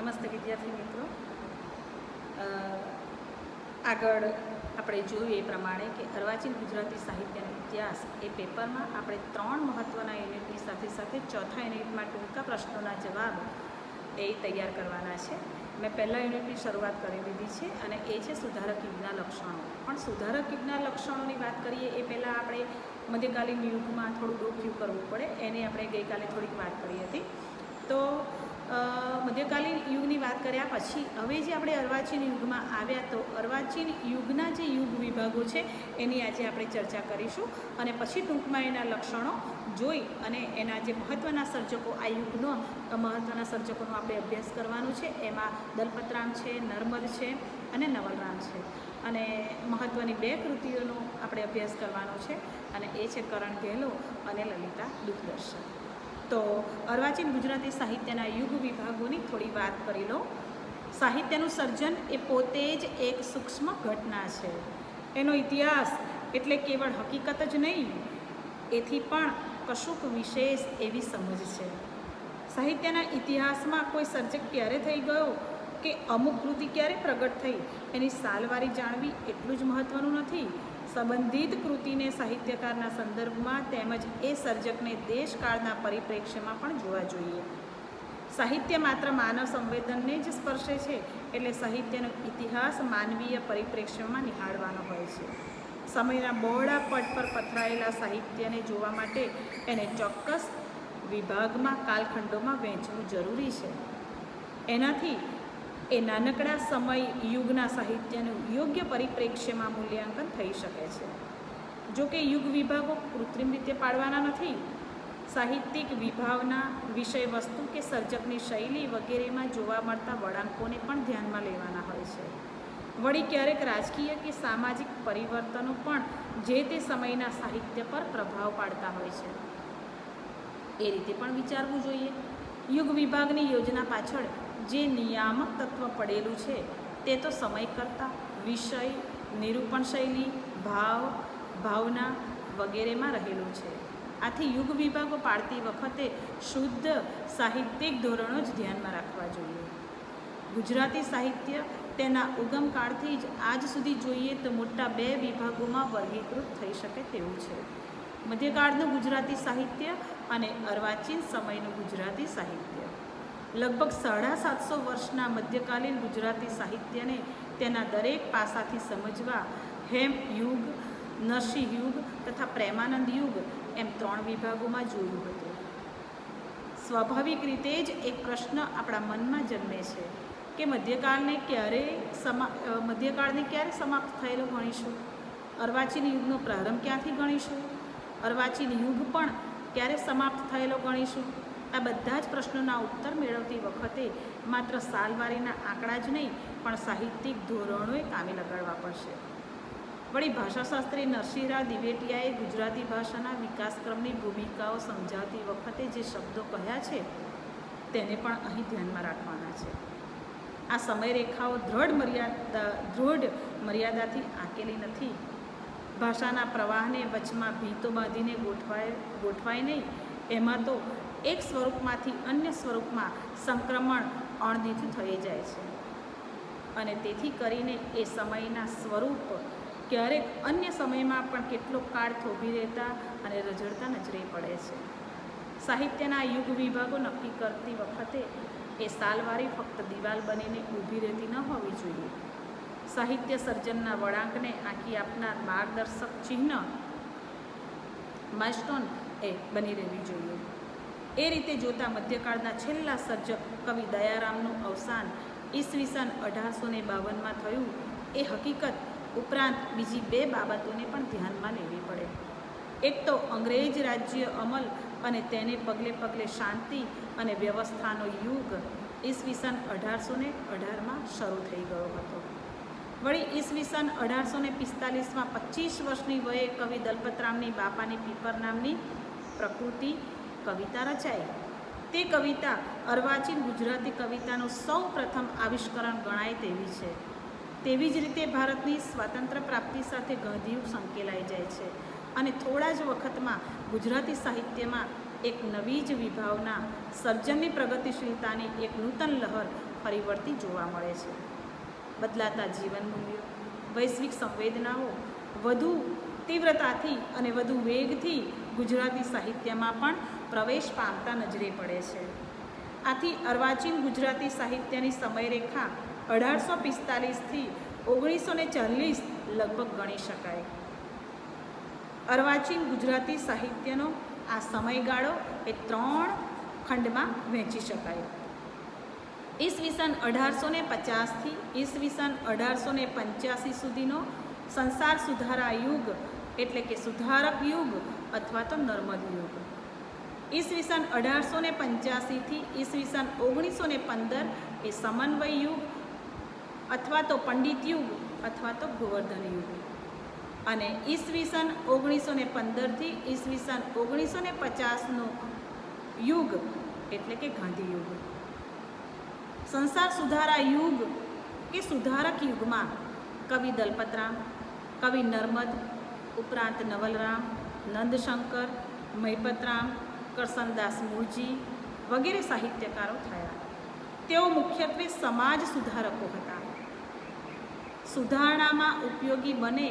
નમસ્તે વિદ્યાર્થી મિત્રો. આગળ આપણે જોયું એ પ્રમાણે કે અર્વાચીન ગુજરાતી સાહિત્યનો ઇતિહાસ એ પેપરમાં આપણે 3 મહત્ત્વના યુનિટની સાથે સાથે ચોથા યુનિટમાં ટૂંકા પ્રશ્નોના જવાબ એ તૈયાર કરવાના છે. મેં પહેલા યુનિટની શરૂઆત કરી દીધી છે અને એ છે સુધારક યુગના લક્ષણો. પણ સુધારક યુગના લક્ષણોની વાત કરીએ એ પહેલાં આપણે મધ્યકાલીન યુગમાં થોડું ડોક્યું કરવું પડે. એની આપણે ગઈકાલે થોડીક વાત કરી હતી. તો મધ્યકાલીન યુગની વાત કર્યા પછી હવે જે આપણે અર્વાચીન યુગમાં આવ્યા, તો અર્વાચીન યુગના જે યુગ વિભાગો છે એની આજે આપણે ચર્ચા કરીશું અને પછી ટૂંકમાં એના લક્ષણો જોઈ અને એના જે મહત્ત્વના સર્જકો આ યુગનો મહત્ત્વના સર્જકોનો આપણે અભ્યાસ કરવાનો છે. એમાં દલપતરામ છે, નર્મદ છે અને નવલરામ છે. અને મહત્ત્વની 2 કૃતિઓનો આપણે અભ્યાસ કરવાનો છે અને એ છે કરણ ઘેલો અને લલિતા દુઃખદર્શક. તો અર્વાચીન ગુજરાતી સાહિત્યના યુગ વિભાગોની થોડી વાત કરી લો. સાહિત્યનું સર્જન એ પોતે જ એક સૂક્ષ્મ ઘટના છે. એનો ઇતિહાસ એટલે કેવળ હકીકત જ નહીં, એથી પણ કશુંક વિશેષ એવી સમજ છે. સાહિત્યના ઇતિહાસમાં કોઈ સર્જક ક્યારે થઈ ગયો કે અમુક કૃતિ ક્યારે પ્રગટ થઈ એની સાલવારી જાણવી એટલું જ મહત્ત્વનું નથી. સંબંધિત કૃતિને સાહિત્યકારના સંદર્ભમાં તેમજ એ સર્જકને દેશકાળના પરિપ્રેક્ષ્યમાં પણ જોવા જોઈએ. સાહિત્ય માત્ર માનવ સંવેદનને જ સ્પર્શે છે, એટલે સાહિત્યનો ઇતિહાસ માનવીય પરિપ્રેક્ષ્યમાં નિહાળવાનો હોય છે. સમયના બહોળા પટ પર પથરાયેલા સાહિત્યને જોવા માટે એને ચોક્કસ વિભાગમાં કાલખંડોમાં વહેંચવું જરૂરી છે. એનાથી એ નાનકડા સમય યુગના સાહિત્યનું યોગ્ય પરિપ્રેક્ષ્યમાં મૂલ્યાંકન થઈ શકે છે. જો કે યુગ વિભાગો કૃત્રિમ રીતે પાડવાના નથી. સાહિત્યિક વિભાવના, વિષય વસ્તુ કે સર્જકની શૈલી વગેરેમાં જોવા મળતા વળાંકોને પણ ધ્યાનમાં લેવાના હોય છે. વળી ક્યારેક રાજકીય કે સામાજિક પરિવર્તનો પણ જે તે સમયના સાહિત્ય પર પ્રભાવ પાડતા હોય છે. એ રીતે પણ વિચારવું જોઈએ. યુગ વિભાગની યોજના પાછળ જે નિયામક તત્વ પડેલું છે તે તો સમય કરતાં વિષય, નિરૂપણ શૈલી, ભાવ, ભાવના વગેરેમાં રહેલું છે. આથી યુગ વિભાગો પાડતી વખતે શુદ્ધ સાહિત્યિક ધોરણો જ ધ્યાનમાં રાખવા જોઈએ. ગુજરાતી સાહિત્ય તેના ઉગમકાળથી જ આજ સુધી જોઈએ તો મોટા 2 વિભાગોમાં વર્ગીકૃત થઈ શકે તેવું છે. મધ્યકાળનું ગુજરાતી સાહિત્ય અને અર્વાચીન સમયનું ગુજરાતી સાહિત્ય. લગભગ 750 વર્ષના મધ્યકાલીન ગુજરાતી સાહિત્યને તેના દરેક પાસાથી સમજવા હેમ યુગ, નરસિંહ યુગ તથા પ્રેમાનંદ યુગ એમ 3 વિભાગોમાં જોયું હતું. સ્વાભાવિક રીતે જ એક પ્રશ્ન આપણા મનમાં જન્મે છે કે મધ્યકાળને ક્યારે સમાપ્ત થયેલો ગણીશું? અર્વાચીન યુગનો પ્રારંભ ક્યાંથી ગણીશું? અર્વાચીન યુગ પણ ક્યારે સમાપ્ત થયેલો ગણીશું? આ બધા જ પ્રશ્નોના ઉત્તર મેળવતી વખતે માત્ર સાલવારીના આંકડા જ નહીં પણ સાહિત્યિક ધોરણોએ કામે લગાડવા પડશે. વળી ભાષાશાસ્ત્રી નરસિંહરાવ દિવેટિયાએ ગુજરાતી ભાષાના વિકાસક્રમની ભૂમિકાઓ સમજાવતી વખતે જે શબ્દો કહ્યા છે તેને પણ અહીં ધ્યાનમાં રાખવાના છે. આ સમયરેખાઓ દૃઢ મર્યાદાથી આંકેલી નથી. ભાષાના પ્રવાહને વચમાં ભીતો બાંધીને ગોઠવાય નહીં. એમાં તો એક સ્વરૂપમાંથી અન્ય સ્વરૂપમાં સંક્રમણ અણદીઠું થઈ જાય છે અને તેથી કરીને એ સમયના સ્વરૂપ ક્યારેક અન્ય સમયમાં પણ કેટલો કાળ થોભી રહેતા અને રઝળતા નજરે પડે છે. સાહિત્યના યુગ વિભાગો નક્કી કરતી વખતે એ સાલવારી ફક્ત દિવાલ બનીને ઊભી રહેતી ન હોવી જોઈએ. સાહિત્ય સર્જનના વળાંકને આંકી આપનાર માર્ગદર્શક ચિહ્ન, માઇલસ્ટોન એ બની રહેવી જોઈએ. એ રીતે જોતાં મધ્યકાળના છેલ્લા સર્જક કવિ દયારામનું અવસાન ઈસવીસન 1852માં થયું એ હકીકત ઉપરાંત બીજી 2 બાબતોને પણ ધ્યાનમાં લેવી પડે. એક તો અંગ્રેજ રાજ્ય અમલ અને તેને પગલે શાંતિ અને વ્યવસ્થાનો યુગ ઈસવીસન 1818માં શરૂ થઈ ગયો હતો. વળી ઈસવીસન 1845માં 25 વર્ષની વયે કવિ દલપતરામની બાપાની પીપર નામની પ્રકૃતિ કવિતા રચાઈ. તે કવિતા અર્વાચીન ગુજરાતી કવિતાનું સૌ પ્રથમ આવિષ્કરણ ગણાય તેવી છે. તેવી જ રીતે ભારતની સ્વાતંત્ર્ય પ્રાપ્તિ સાથે ગાંધીયુગ સંકેલાઈ જાય છે અને થોડા જ વખતમાં ગુજરાતી સાહિત્યમાં એક નવી જ વિભાવના, સર્જનની પ્રગતિશીલતાની એક નૂતન લહેર પરિવર્તી જોવા મળે છે. બદલાતા જીવન મૂલ્યો, વૈશ્વિક સંવેદનાઓ વધુ તીવ્રતાથી અને વધુ વેગથી ગુજરાતી સાહિત્યમાં પણ પ્રવેશ પામતા નજરે પડે છે. આથી અર્વાચીન ગુજરાતી સાહિત્યની સમયરેખા 1845થી 1940 લગભગ ગણી શકાય. અર્વાચીન ગુજરાતી સાહિત્યનો આ સમયગાળો એ 3 ખંડમાં વહેંચી શકાય. ઈસવીસન 1850થી ઈસવીસન 1885 સુધીનો સંસાર સુધારા યુગ એટલે કે સુધારક યુગ અથવા તો નર્મદ યુગ. ઈસવીસન 1885થી ઈસવીસન 1915 એ સમન્વય યુગ અથવા તો પંડિત યુગ અથવા તો ગોવર્ધન યુગ. અને ઈસવીસન 1915થી ઈસવીસન 1950નો યુગ એટલે કે ગાંધી યુગ. સંસાર સુધારા યુગ કે સુધારક યુગમાં કવિ દલપતરામ, કવિ નર્મદ ઉપરાંત નવલરામ, નંદશંકર, મહિપતરામ, કરસનદાસ મૂળજી વગેરે સાહિત્યકારો થયા. તેઓ મુખ્યત્વે સમાજ સુધારકો હતા. સુધારણામાં ઉપયોગી બને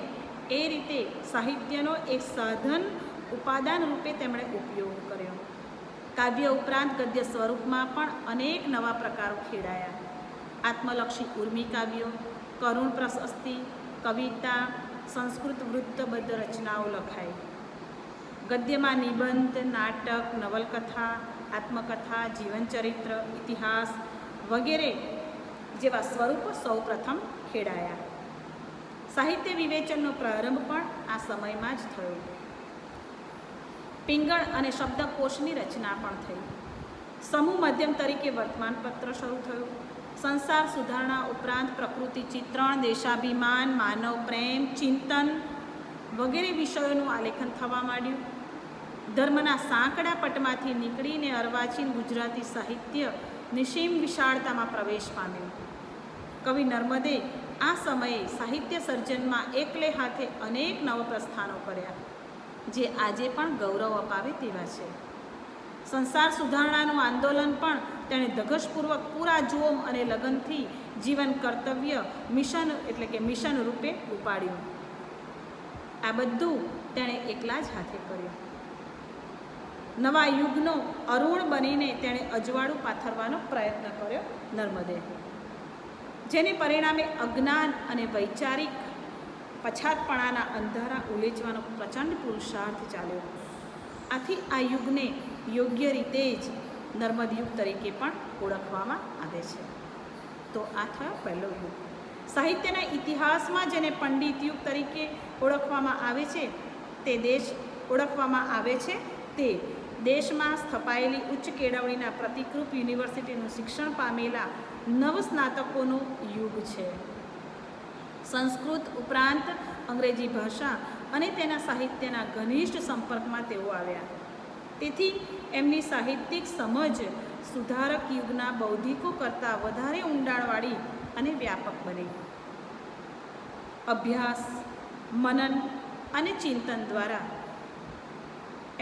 એ રીતે સાહિત્યનો એક સાધન ઉપાદાન રૂપે તેમણે ઉપયોગ કર્યો. કાવ્ય ઉપરાંત ગદ્ય સ્વરૂપમાં પણ અનેક નવા પ્રકારો ખેડાયા. આત્મલક્ષી ઉર્મી કાવ્યો, કરુણ પ્રશસ્તિ, કવિતા, સંસ્કૃત વૃત્તબદ્ધ રચનાઓ લખાઈ. ગદ્યમાં નિબંધ, નાટક, નવલકથા, આત્મકથા, જીવનચરિત્ર, ઇતિહાસ વગેરે જેવા સ્વરૂપો સૌપ્રથમ ખેડાયા. સાહિત્ય વિવેચનનો પ્રારંભ પણ આ સમયમાં જ થયો. પિંગળ અને શબ્દકોશની રચના પણ થઈ. સમૂહ માધ્યમ તરીકે વર્તમાનપત્ર શરૂ થયું. સંસાર સુધારણા ઉપરાંત પ્રકૃતિ ચિત્રણ, દેશાભિમાન, માનવ પ્રેમ, ચિંતન વગેરે વિષયોનું આલેખન થવા માંડ્યું. ધર્મના સાંકડા પટમાંથી નીકળીને અર્વાચીન ગુજરાતી સાહિત્ય નિસીમ વિશાળતામાં પ્રવેશ પામ્યું. કવિ નર્મદે આ સમયે સાહિત્ય સર્જનમાં એકલે હાથે અનેક નવપ્રસ્થાનો કર્યા, જે આજે પણ ગૌરવ અપાવે તેવા છે. સંસાર સુધારણાનું આંદોલન પણ તેણે ધગશપૂર્વક પૂરા જોમ અને લગનથી જીવન કર્તવ્ય મિશન એટલે કે મિશન રૂપે ઉપાડ્યું. આ બધું તેણે એકલા જ હાથે કર્યું. નવા યુગનો અરુણ બનીને તેણે અજવાળું પાથરવાનો પ્રયત્ન કર્યો નર્મદે, જેને પરિણામે અજ્ઞાન અને વૈચારિક પછાતપણાના અંધારા ઉલેચવાનો પ્રચંડ પુરુષાર્થ ચાલ્યો. આથી આ યુગને યોગ્ય રીતે જ નર્મદ યુગ તરીકે પણ ઓળખવામાં આવે છે. તો આ થયો પહેલો યુગ. સાહિત્યના ઇતિહાસમાં જેને પંડિત યુગ તરીકે ઓળખવામાં આવે છે તે દેશમાં સ્થપાયેલી ઉચ્ચ કેળવણીના પ્રતિકરૂપ યુનિવર્સિટીનું શિક્ષણ પામેલા નવસ્નાતકોનો યુગ છે. સંસ્કૃત ઉપરાંત અંગ્રેજી ભાષા અને તેના સાહિત્યના ઘનિષ્ઠ સંપર્કમાં તેઓ આવ્યા. તેથી એમની સાહિત્યિક સમજ સુધારક યુગના બૌદ્ધિકો કરતાં વધારે ઊંડાણવાળી અને વ્યાપક બની. અભ્યાસ, મનન અને ચિંતન દ્વારા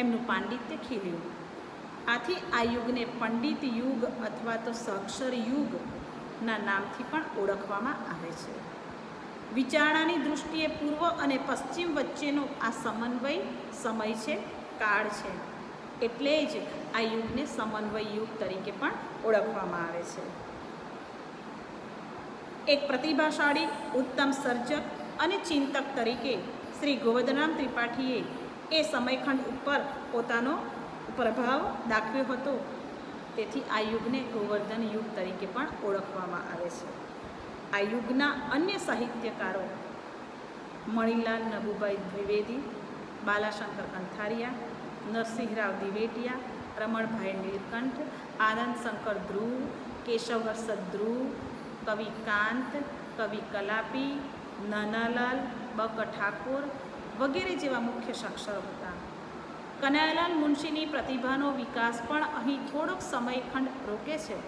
એમનું પાંડિત્ય ખીલ્યું. આથી આ યુગને પંડિત યુગ અથવા તો સાક્ષર યુગના નામથી પણ ઓળખવામાં આવે છે. વિચારણાની દૃષ્ટિએ પૂર્વ અને પશ્ચિમ વચ્ચેનો આ સમન્વય સમય છે, કાળ છે. એટલે જ આ યુગને સમન્વય યુગ તરીકે પણ ઓળખવામાં આવે છે. એક પ્રતિભાશાળી, ઉત્તમ સર્જક અને ચિંતક તરીકે શ્રી ગોવર્ધનરામ ત્રિપાઠીએ એ સમયખંડ ઉપર પોતાનો પ્રભાવ દાખવ્યો હતો. તેથી આ યુગને ગોવર્ધન યુગ તરીકે પણ ઓળખવામાં આવે છે. આ યુગના અન્ય સાહિત્યકારો મણિલાલ નભુભાઈ દ્વિવેદી, બાલાશંકર કંથારિયા, નરસિંહરાવ દિવેટિયા, રમણભાઈ નીલકંઠ, આનંદ શંકર ધ્રુવ, કેશવ હર્ષદ ધ્રુવ, કવિ કાંત, કવિ કલાપી, નાનાલાલ, બક ઠાકોર વગેરે જેવા મુખ્ય સાક્ષરો હતા. કનૈયાલાલ મુનશીની પ્રતિભાનો વિકાસ પણ અહીં થોડોક સમયખંડ રોકે છે.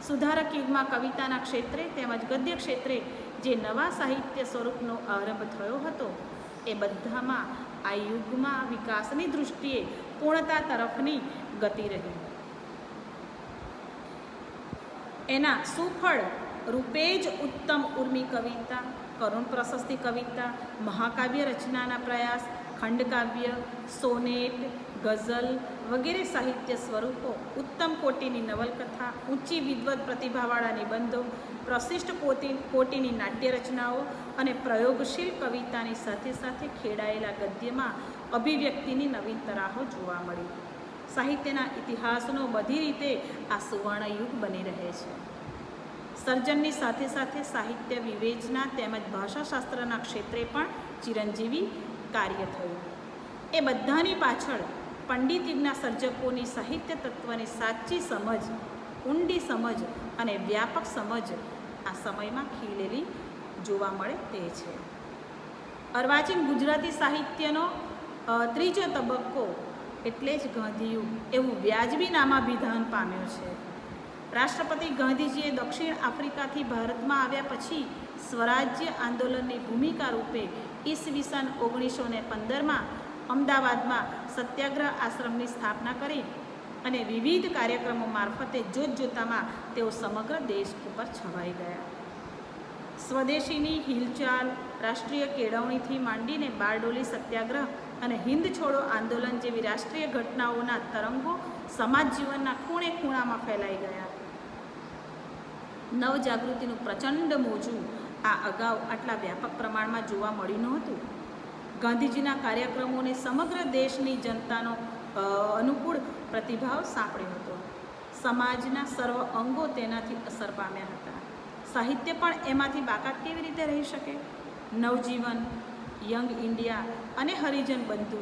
સુધારક યુગમાં કવિતાના ક્ષેત્રે તેમજ ગદ્ય ક્ષેત્રે જે નવા સાહિત્ય સ્વરૂપનો આરંભ થયો હતો એ બધામાં આ યુગમાં વિકાસની દૃષ્ટિએ પૂર્ણતા તરફની ગતિ રહી. એના સુફળ રૂપે જ ઉત્તમ ઉર્મી કવિતા, કરુણ પ્રશસ્તિ કવિતા, મહાકાવ્ય રચનાના પ્રયાસ, ખંડકાવ્ય, સોનેટ, ગઝલ વગેરે સાહિત્ય સ્વરૂપો, ઉત્તમ કોટીની નવલકથા, ઊંચી વિદ્વત પ્રતિભાવાળા નિબંધો, પ્રશિષ્ટ કોટીની નાટ્ય રચનાઓ અને પ્રયોગશીલ કવિતાની સાથે સાથે ખેડાયેલા ગદ્યમાં અભિવ્યક્તિની નવીન તરાહો જોવા મળી. સાહિત્યના ઇતિહાસનો બધી રીતે આ સુવર્ણયુગ બની રહે છે. સર્જનની સાથે સાથે સાહિત્ય વિવેચના તેમજ ભાષાશાસ્ત્રના ક્ષેત્રે પણ ચિરંજીવી કાર્ય થયું. એ બધાની પાછળ પંડિત યુગના સર્જકોની સાહિત્ય તત્વની સાચી સમજ, ઊંડી સમજ અને વ્યાપક સમજ આ સમયમાં ખીલેલી જોવા મળે તે છે. અર્વાચીન ગુજરાતી સાહિત્યનો ત્રીજો તબક્કો એટલે જ ગાંધીયુગ એવું વ્યાજબી નામાભિધાન પામ્યો છે. રાષ્ટ્રપતિ ગાંધીજીએ દક્ષિણ આફ્રિકાથી ભારતમાં આવ્યા પછી સ્વરાજ્ય આંદોલનની ભૂમિકા રૂપે ઈસવીસન 1915માં અમદાવાદમાં સત્યાગ્રહ આશ્રમની સ્થાપના કરી અને વિવિધ કાર્યક્રમો મારફતે જોતજોતામાં તેઓ સમગ્ર દેશ ઉપર છવાઈ ગયા. સ્વદેશીની હિલચાલ, રાષ્ટ્રીય કેળવણીથી માંડીને બારડોલી સત્યાગ્રહ અને હિન્દ છોડો આંદોલન જેવી રાષ્ટ્રીય ઘટનાઓના તરંગો સમાજ જીવનના ખૂણે ખૂણામાં ફેલાઈ ગયા. નવજાગૃતિનું પ્રચંડ મોજું આ અગાઉ આટલા વ્યાપક પ્રમાણમાં જોવા મળ્યું નહોતું. ગાંધીજીના કાર્યક્રમોને સમગ્ર દેશની જનતાનો અનુકૂળ પ્રતિભાવ સાંપડ્યો હતો. સમાજના સર્વ અંગો તેનાથી અસર પામ્યા હતા. સાહિત્ય પણ એમાંથી બાકાત કેવી રીતે રહી શકે? નવજીવન, યંગ ઇન્ડિયા અને હરિજન બંધુ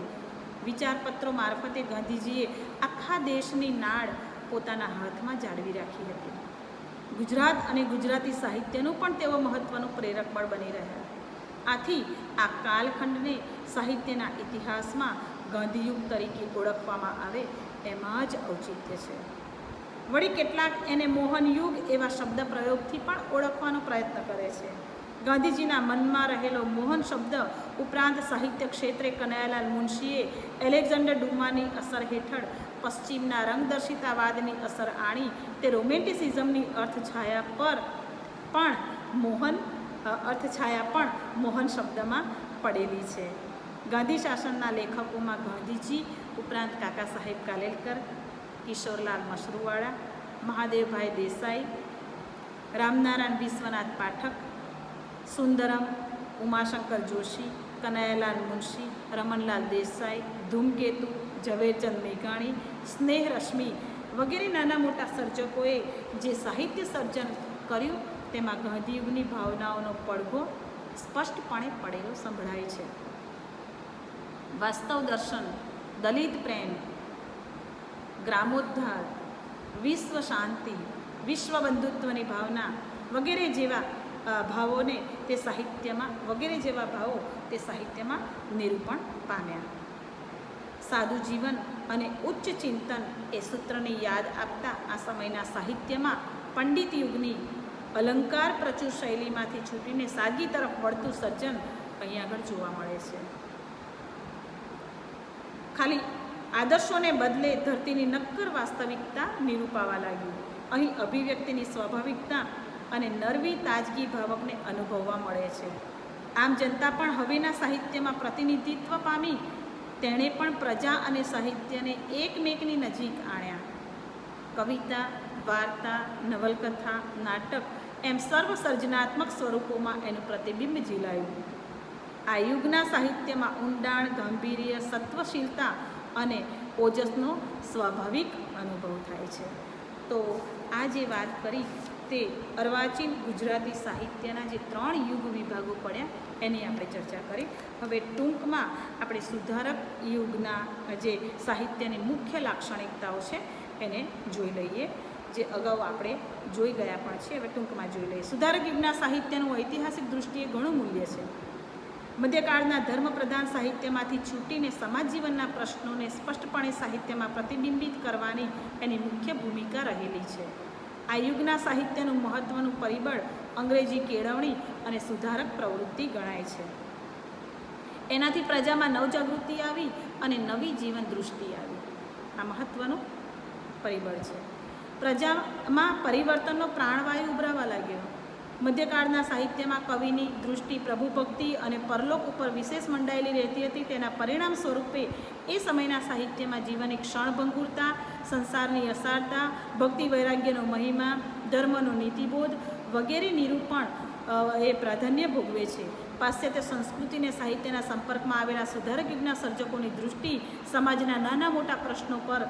વિચારપત્રો મારફતે ગાંધીજીએ આખા દેશની નાળ પોતાના હાથમાં જાળવી રાખી હતી. ગુજરાત અને ગુજરાતી સાહિત્યનું પણ તેઓ મહત્ત્વનું પ્રેરક બળ બની રહ્યા. આથી આ કાલખંડને સાહિત્યના ઇતિહાસમાં ગાંધીયુગ તરીકે ઓળખવામાં આવે એમાં જ ઔચિત્ય છે. વળી કેટલાક એને મોહનયુગ એવા શબ્દ પ્રયોગથી પણ ઓળખવાનો પ્રયત્ન કરે છે. ગાંધીજીના મનમાં રહેલો મોહન શબ્દ ઉપરાંત સાહિત્ય ક્ષેત્રે કનૈયાલાલ મુનશીએ એલેક્ઝાન્ડર ડુમાની અસર હેઠળ પશ્ચિમના રંગદર્શિતાવાદની અસર આણી તે રોમેન્ટિસિઝમની અર્થછાયા પણ મોહન શબ્દમાં પડેલી છે. ગાંધી શાસનના લેખકોમાં ગાંધીજી ઉપરાંત કાકા સાહેબ કાલેલકર, કિશોરલાલ મશરૂવાળા, મહાદેવભાઈ દેસાઈ, રામનારાયણ વિશ્વનાથ પાઠક, સુંદરમ, ઉમાશંકર જોશી, કનૈયાલાલ મુનશી, રમણલાલ દેસાઈ, ધૂમકેતુ, ઝવેરચંદ મેઘાણી, સ્નેહરશ્મિ વગેરે નાના મોટા સર્જકોએ જે સાહિત્ય સર્જન કર્યું તેમાં ગાંધીયુગની ભાવનાઓનો પડઘો સ્પષ્ટપણે પડેલો સંભળાય છે. વાસ્તવ દર્શન, દલિત પ્રેમ, ગ્રામોદ્ધાર, વિશ્વ શાંતિ, વિશ્વ બંધુત્વની ભાવના વગેરે જેવા ભાવો તે સાહિત્યમાં નિરૂપણ પામ્યા. સાદું જીવન અને ઉચ્ચ ચિંતન એ સૂત્રની યાદ આપતા આ સમયના સાહિત્યમાં પંડિત યુગની અલંકાર પ્રચુર શૈલીમાંથી છૂટીને સાદગી તરફ વળતું સર્જન અહીં આગળ જોવા મળે છે. ખાલી આદર્શોને બદલે ધરતીની નક્કર વાસ્તવિકતા નિરૂપાવા લાગ્યું. અહીં અભિવ્યક્તિની સ્વાભાવિકતા અને નરવી તાજગી ભાવકને અનુભવવા મળે છે. આમ જનતા પણ હવેના સાહિત્યમાં પ્રતિનિધિત્વ પામી તેણે પણ પ્રજા અને સાહિત્યને એકમેકની નજીક આણ્યા. કવિતા, વાર્તા, નવલકથા, નાટક એમ સર્વ સર્જનાત્મક સ્વરૂપોમાં એનું પ્રતિબિંબ ઝીલાયું. આ યુગના સાહિત્યમાં ઊંડાણ, ગાંભીર્ય, સત્વશીલતા અને ઓજસનો સ્વાભાવિક અનુભવ થાય છે. તો આ જે વાત કરી તે અર્વાચીન ગુજરાતી સાહિત્યના જે 3 યુગ વિભાગો પડ્યા એની આપણે ચર્ચા કરી. હવે ટૂંકમાં આપણે સુધારક યુગના જે સાહિત્યની મુખ્ય લાક્ષણિકતાઓ છે એને જોઈ લઈએ, જે અગાઉ આપણે જોઈ ગયા પણ છે. હવે ટૂંકમાં જોઈ લઈએ. સુધારક યુગના સાહિત્યનું ઐતિહાસિક દૃષ્ટિએ ઘણું મૂલ્ય છે. મધ્યકાળના ધર્મપ્રધાન સાહિત્યમાંથી છૂટીને સમાજ જીવનના પ્રશ્નોને સ્પષ્ટપણે સાહિત્યમાં પ્રતિબિંબિત કરવાની એની મુખ્ય ભૂમિકા રહેલી છે. આ યુગના સાહિત્યનું મહત્ત્વનું પરિબળ અંગ્રેજી કેળવણી અને સુધારક પ્રવૃત્તિ ગણાય છે. એનાથી પ્રજામાં નવજાગૃતિ આવી અને નવી જીવન દૃષ્ટિ આવી. આ મહત્ત્વનું પરિબળ છે. પ્રજામાં પરિવર્તનનો પ્રાણવાયુ ઉભરાવા લાગ્યો. મધ્યકાળના સાહિત્યમાં કવિની દૃષ્ટિ પ્રભુભક્તિ અને પરલોક ઉપર વિશેષ મંડાયેલી રહેતી હતી. તેના પરિણામ સ્વરૂપે એ સમયના સાહિત્યમાં જીવનની ક્ષણભંગુરતા, સંસારની અસારતા, ભક્તિ વૈરાગ્યનો મહિમા, ધર્મનો નીતિબોધ વગેરે નિરૂપણ એ પ્રાધાન્ય ભોગવે છે. પાશ્ચાત્ય સંસ્કૃતિ અને સાહિત્યના સંપર્કમાં આવેલા સુધારક યુગના સર્જકોની દૃષ્ટિ સમાજના નાના મોટા પ્રશ્નો પર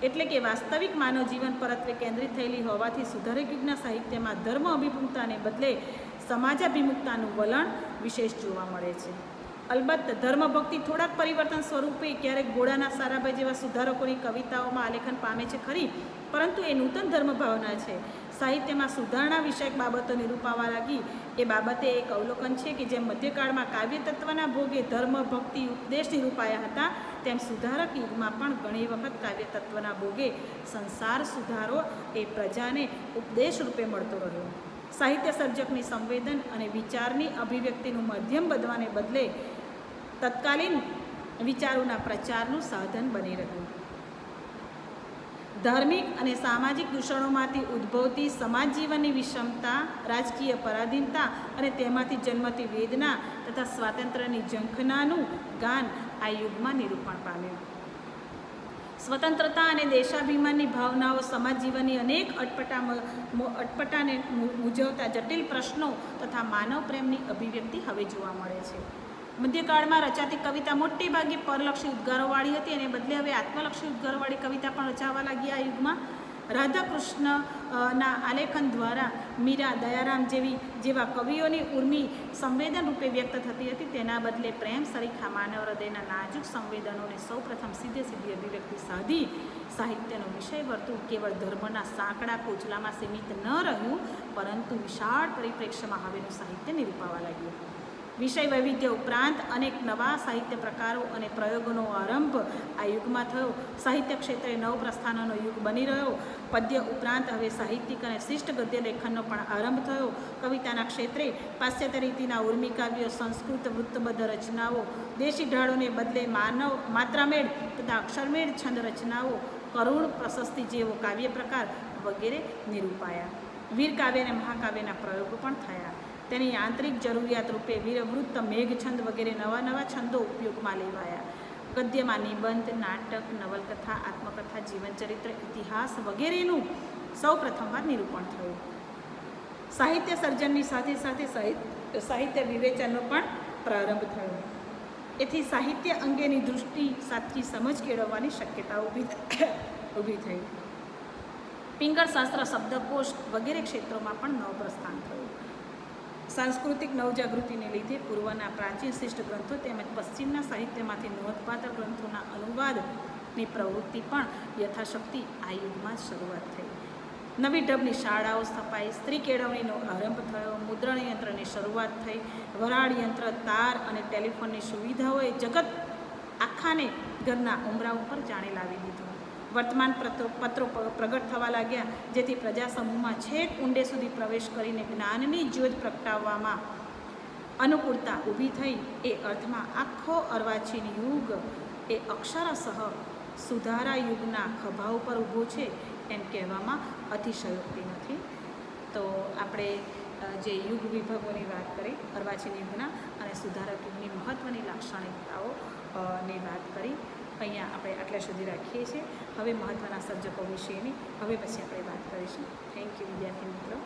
એટલે કે વાસ્તવિક માનવ જીવન પરત્વે કેન્દ્રિત થયેલી હોવાથી સુધારક યુગના સાહિત્યમાં ધર્મ અભિમુખતાને બદલે સમાજાભિમુખતાનું વલણ વિશેષ જોવા મળે છે. અલબત્ત ધર્મભક્તિ થોડાક પરિવર્તન સ્વરૂપે ક્યારેક ગોળાના સારાભાઈ જેવા સુધારકોની કવિતાઓમાં આલેખન પામે છે ખરી, પરંતુ એ નૂતન ધર્મ ભાવના છે. સાહિત્યમાં સુધારણા વિષયક બાબતો નિરૂપાવા લાગી એ બાબતે એક અવલોકન છે કે જેમ મધ્યકાળમાં કાવ્ય તત્વના ભોગે ધર્મ ભક્તિ ઉપદેશ નિરૂપાયા હતા, તેમ સુધારક યુગમાં પણ ઘણી વખત કાવ્ય તત્વના ભોગે સંસાર સુધારો એ પ્રજાને ઉપદેશ રૂપે મળતો રહ્યો. સાહિત્ય સર્જકની સંવેદન અને વિચારની અભિવ્યક્તિનું માધ્યમ બનવાને બદલે તત્કાલીન વિચારોના પ્રચારનું સાધન બની રહ્યું. ધાર્મિક અને સામાજિક દૂષણોમાંથી ઉદ્ભવતી સમાજ જીવનની વિષમતા, રાજકીય પરાધીનતા અને તેમાંથી જન્મતી વેદના તથા સ્વાતંત્ર્યની ઝંખનાનું ગાન આ યુગમાં નિરૂપણ પામ્યું. સ્વતંત્રતા અને દેશાભિમાનની ભાવનાઓ સમાજ જીવનની અનેક અટપટાને મૂંઝવતા જટિલ પ્રશ્નો તથા માનવ પ્રેમની અભિવ્યક્તિ હવે જોવા મળે છે. મધ્યકાળમાં રચાતી કવિતા મોટે ભાગે પરલક્ષી ઉદ્ગારોવાળી હતી અને બદલે હવે આત્મલક્ષી ઉદ્ગારોવાળી કવિતા પણ રચાવા લાગી. આ યુગમાં રાધાકૃષ્ણના આલેખન દ્વારા મીરા, દયારામ જેવા કવિઓની ઉર્મિ સંવેદન રૂપે વ્યક્ત થતી હતી. તેના બદલે પ્રેમ સરીખા માનવ હૃદયના નાજુક સંવેદનોને સૌપ્રથમ સીધી અભિવ્યક્તિ સાધી સાહિત્યનો વિષય વર્તુળ કેવળ ધર્મના સાંકડા કોચલામાં સીમિત ન રહ્યું, પરંતુ વિશાળ પરિપ્રેક્ષ્યમાં હવેનું સાહિત્ય નિરૂપાવા લાગ્યું. વિષય વૈવિધ્ય ઉપરાંત અનેક નવા સાહિત્ય પ્રકારો અને પ્રયોગોનો આરંભ આ યુગમાં થયો. સાહિત્ય ક્ષેત્રે નવ પ્રસ્થાનોનો યુગ બની રહ્યો. પદ્ય ઉપરાંત હવે સાહિત્યિક અને શિષ્ટ ગદ્ય લેખનનો પણ આરંભ થયો. કવિતાના ક્ષેત્રે પાશ્ચાત્ય રીતિના ઉર્મી કાવ્યો, સંસ્કૃત વૃત્તબદ્ધ રચનાઓ, દેશી ઢાળોને બદલે માત્રામેળ તથા અક્ષરમેળ છંદ રચનાઓ, કરુણ પ્રશસ્તિ જેવો કાવ્ય પ્રકાર વગેરે નિરૂપાયા. વીર કાવ્ય અને મહાકાવ્યના પ્રયોગો પણ થયા. તેની આંતરિક જરૂરિયાત રૂપે વીરવૃત્ત, મેઘછંદ વગેરે નવા નવા છંદો ઉપયોગમાં લેવાયા. ગદ્યમાં નિબંધ, નાટક, નવલકથા, આત્મકથા, જીવનચરિત્ર, ઇતિહાસ વગેરેનું સૌ પ્રથમવાર નિરૂપણ થયું. સાહિત્ય સર્જનની સાથે સાથે સાહિત્ય વિવેચનનો પણ પ્રારંભ થયો. એથી સાહિત્ય અંગેની દૃષ્ટિ સાચી સમજ કેળવવાની શક્યતા ઊભી થઈ. પિંગળ શાસ્ત્ર, શબ્દકોશ વગેરે ક્ષેત્રોમાં પણ નવ પ્રસ્થાન થયું. સાંસ્કૃતિક નવજાગૃતિને લીધે પૂર્વના પ્રાચીન શિષ્ટ ગ્રંથો તેમજ પશ્ચિમના સાહિત્યમાંથી નોંધપાત્ર ગ્રંથોના અનુવાદની પ્રવૃત્તિ પણ યથાશક્તિ આ યુગમાં જ શરૂઆત થઈ. નવી ઢબની શાળાઓ સ્થપાઈ, સ્ત્રી કેળવણીનો આરંભ થયો, મુદ્રણ યંત્રની શરૂઆત થઈ, વરાળ યંત્ર, તાર અને ટેલિફોનની સુવિધાઓએ જગત આખાને ઘરના ઉંબરા ઉપર જાણે લાવી દીધું. વર્તમાન પત્રો પ્રગટ થવા લાગ્યા, જેથી પ્રજા સમૂહમાં છેક ઊંડે સુધી પ્રવેશ કરીને જ્ઞાનની જ્યોત પ્રગટાવવામાં અનુકૂળતા ઊભી થઈ. એ અર્થમાં આખો અર્વાચીન યુગ એ અક્ષરશઃ સુધારા યુગના ખભા ઉપર ઊભો છે એમ કહેવામાં અતિશયોક્તિ નથી. તો આપણે જે યુગ વિભાગોની વાત કરી, અર્વાચીન યુગના અને સુધારક યુગની મહત્ત્વની લાક્ષણિકતાઓની વાત કરી, અહીંયા આપણે આટલા સુધી રાખીએ છીએ. હવે મહત્ત્વના સર્જકો વિશેની હવે પછી આપણે વાત કરીશું. થેન્ક યુ વિદ્યાર્થી મિત્રો.